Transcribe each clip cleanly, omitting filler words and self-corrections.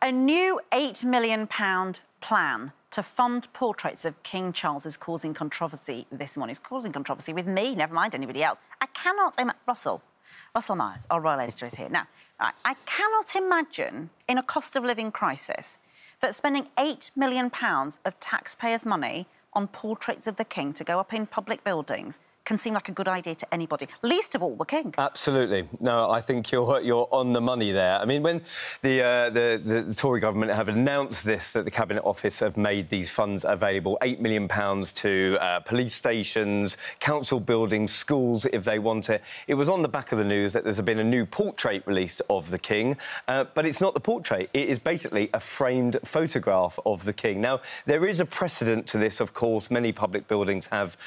A new £8 million plan to fund portraits of King Charles is causing controversy this morning. It's causing controversy with me, never mind anybody else. I cannot imagine... Russell Myers, our royal editor, is here. Now, I cannot imagine, in a cost of living crisis, that spending £8 million of taxpayers' money on portraits of the King to go up in public buildings can seem like a good idea to anybody, least of all the King. Absolutely. No, I think you're on the money there. I mean, when the Tory government have announced this, that the Cabinet Office have made these funds available, £8 million to police stations, council buildings, schools, if they want it. It was on the back of the news that there's been a new portrait released of the King, but it's not the portrait. It is basically a framed photograph of the King. Now, there is a precedent to this, of course. Many public buildings have,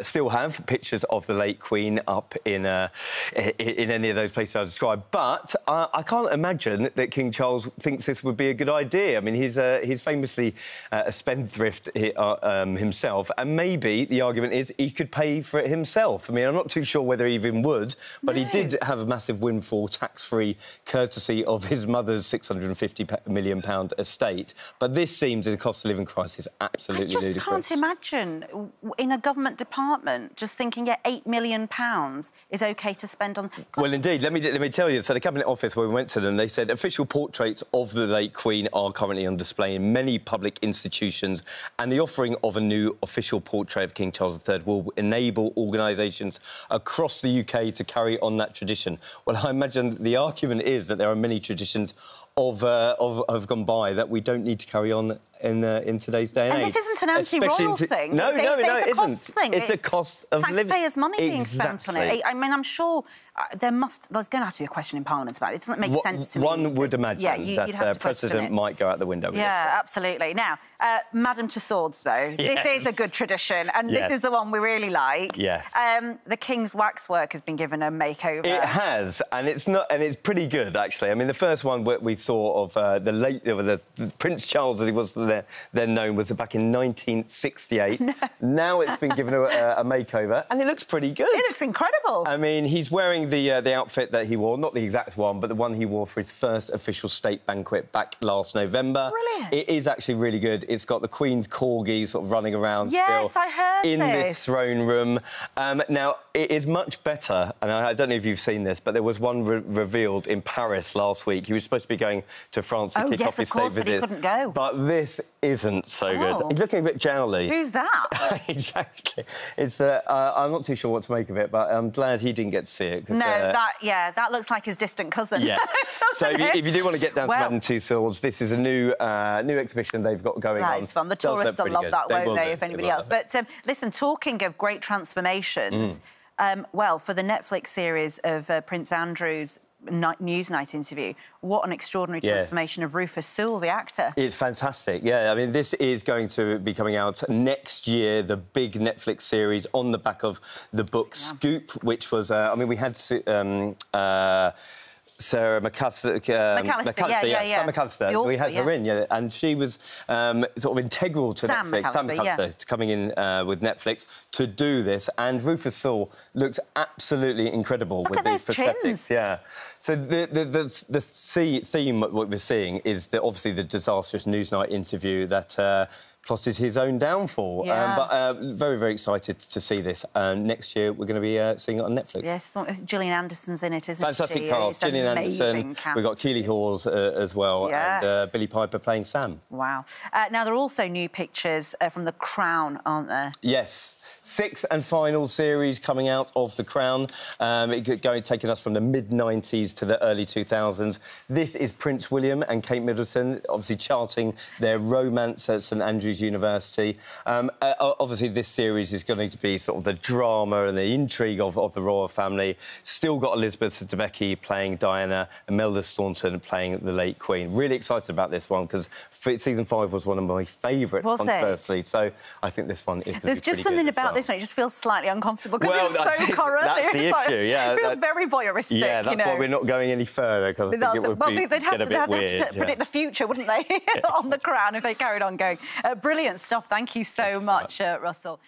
still have, pictures of the late Queen up in any of those places I described. But I can't imagine that King Charles thinks this would be a good idea. I mean, he's famously a spendthrift himself, and maybe the argument is he could pay for it himself. I mean, I'm not too sure whether he even would, but he did have a massive windfall, tax-free, courtesy of his mother's £650 million estate. But this seems, in a cost-of-living crisis, absolutely ludicrous. I just can't imagine, in a government department, just thinking, yeah, £8 million is OK to spend on... Well, indeed. Let me tell you. So the Cabinet Office, when we went to them, they said official portraits of the late Queen are currently on display in many public institutions, and the offering of a new official portrait of King Charles III will enable organisations across the UK to carry on that tradition. Well, I imagine the argument is that there are many traditions have gone by that we don't need to carry on in today's day and age. And this isn't an anti-royal thing. No, it isn't. Cost thing. It's a cost of living. Taxpayers' money being spent on it. I mean, I'm sure there's going to have to be a question in Parliament about it. It doesn't make sense to me. One would imagine that President might go out the window with this one. Absolutely. Now, Madame Tussauds, though, this is a good tradition, and this is the one we really like. Yes. The King's waxwork has been given a makeover. It has, and it's pretty good, actually. I mean, the first one we saw of the Prince Charles, as he was then known, was back in 1968. No. Now it's been given a makeover, and it looks pretty good. It looks incredible. I mean, he's wearing the outfit that he wore, not the exact one, but the one he wore for his first official state banquet back last November. Brilliant. It is actually really good. It's got the Queen's corgi sort of running around still I heard in this throne room. Now, it is much better, and I don't know if you've seen this, but there was one revealed in Paris last week. He was supposed to be going to France to kick off his state visit. But he couldn't go. But this isn't so good. He's looking a bit jowly. Who's that? Exactly. It's I'm not too sure what to make of it, but I'm glad he didn't get to see it. No, that looks like his distant cousin. Yes. So if you do want to get down to Madame Tussauds, this is a new exhibition they've got going on. That is fun. The tourists will love that, won't they, if anybody else? But listen, talking of great transformations, well, for the Netflix series of Prince Andrew's Newsnight interview, what an extraordinary transformation of Rufus Sewell, the actor. It's fantastic, yeah. I mean, this is going to be coming out next year, the big Netflix series on the back of the book Scoop, which was... I mean, we had... Sarah McAllister, Sam McAllister. We had her in, and she was sort of integral to Netflix. Sam McAllister coming in with Netflix to do this, and Rufus Sewell looks absolutely incredible with these prosthetics. Chins. Yeah. So the theme what we're seeing is obviously the disastrous Newsnight interview that plotted his own downfall. But very, very excited to see this. Next year, we're going to be seeing it on Netflix. Yes, Gillian Anderson's in it, isn't she? Fantastic cast. Gillian Anderson. We've got Keeley Hawes as well, and Billy Piper playing Sam. Wow. Now, there are also new pictures from The Crown, aren't there? Yes. 6th and final series coming out of The Crown, taking us from the mid-90s to the early 2000s. This is Prince William and Kate Middleton, obviously charting their romance at St Andrews University. Obviously, this series is going to be sort of the drama and the intrigue of the royal family. Still got Elizabeth Debicki playing Diana, and Imelda Staunton playing the late Queen. Really excited about this one, because season 5 was one of my favourite, firstly. So I think this one is going to be There's just something about this one, it just feels slightly uncomfortable because it's so current. That's the issue, It feels very voyeuristic. Yeah, that's why we're not going any further, because I think it would they'd have to predict the future, wouldn't they, on The Crown if they carried on going. Brilliant stuff. Thank you so much, Russell.